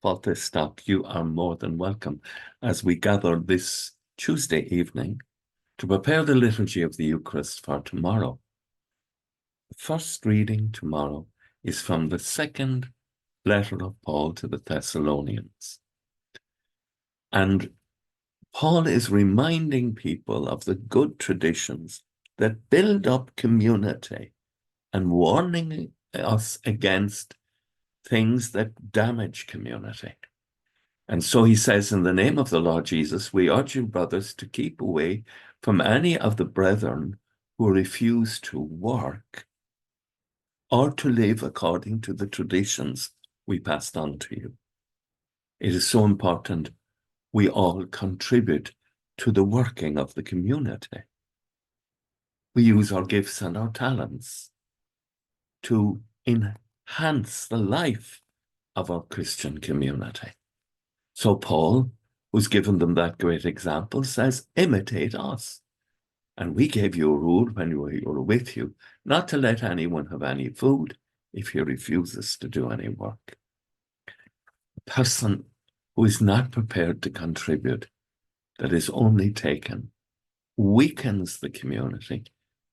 Fáilte stop, you are more than welcome as we gather this Tuesday evening to prepare the liturgy of the Eucharist for tomorrow. The first reading tomorrow is from the second letter of Paul to the Thessalonians. And Paul is reminding people of the good traditions that build up community and warning us against things that damage community. And so he says, in the name of the Lord Jesus, we urge you, brothers, to keep away from any of the brethren who refuse to work or to live according to the traditions we passed on to you. It is so important we all contribute to the working of the community. We use our gifts and our talents to enhance the life of our Christian community. So Paul, who's given them that great example, says, imitate us. And we gave you a rule when we were with you, not to let anyone have any food if he refuses to do any work. A person who is not prepared to contribute, that is only taken, weakens the community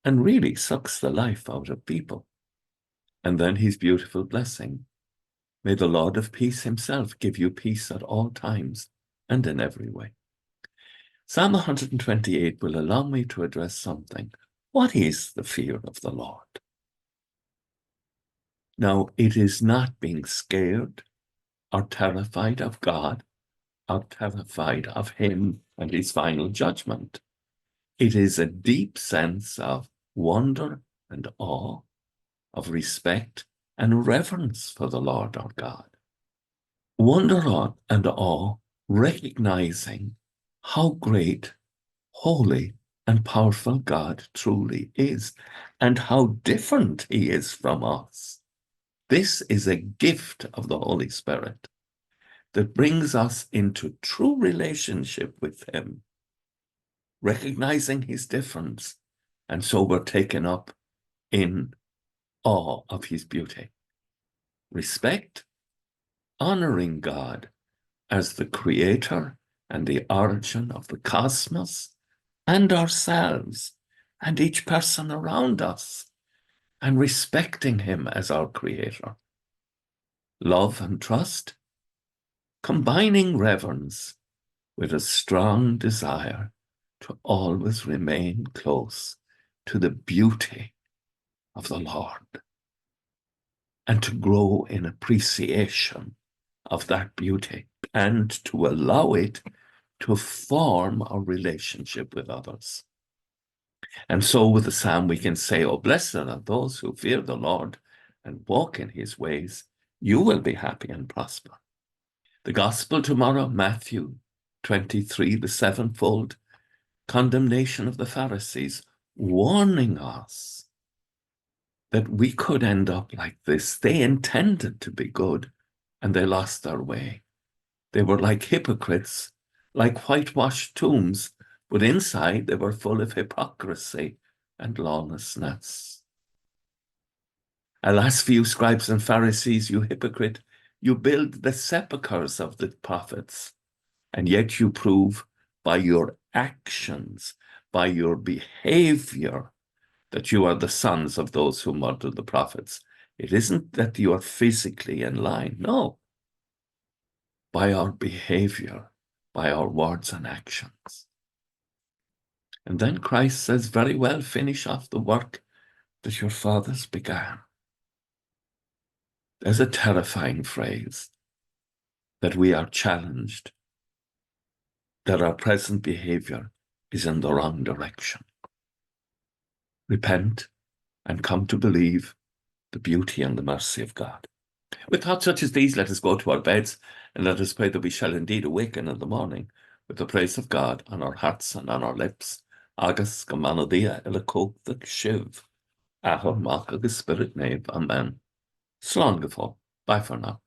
and really sucks the life out of people. And then his beautiful blessing. May the Lord of peace himself give you peace at all times and in every way. Psalm 128 will allow me to address something. What is the fear of the Lord? Now, it is not being scared or terrified of God or terrified of him and his final judgment. It is a deep sense of wonder and awe, of respect and reverence for the Lord our God. Wonder and awe, recognizing how great, holy, and powerful God truly is, and how different he is from us. This is a gift of the Holy Spirit that brings us into true relationship with him, recognizing his difference, and so we're taken up in awe of his beauty. Respect, honoring God as the creator and the origin of the cosmos and ourselves and each person around us, and respecting him as our creator. Love and trust, combining reverence with a strong desire to always remain close to the beauty of the Lord and to grow in appreciation of that beauty and to allow it to form our relationship with others. And so with the psalm we can say, oh, blessed are those who fear the Lord and walk in his ways. You will be happy and prosper. The gospel tomorrow, Matthew 23, the sevenfold condemnation of the Pharisees, warning us that we could end up like this. They intended to be good and they lost their way. They were like hypocrites, like whitewashed tombs, but inside they were full of hypocrisy and lawlessness. Alas for you, scribes and Pharisees, you hypocrite, you build the sepulchres of the prophets, and yet you prove by your actions, by your behavior, that you are the sons of those who murdered the prophets. It isn't that you are physically in line, no. By our behavior, by our words and actions. And then Christ says, very well, finish off the work that your fathers began. There's a terrifying phrase that we are challenged, that our present behavior is in the wrong direction. Repent and come to believe the beauty and the mercy of God. With thoughts such as these, let us go to our beds and let us pray that we shall indeed awaken in the morning with the praise of God on our hearts and on our lips. Agus go manadia ila cógtach shiv. Ahar mach agus spirit nave. Amen. Slán go fóill. Bye for now.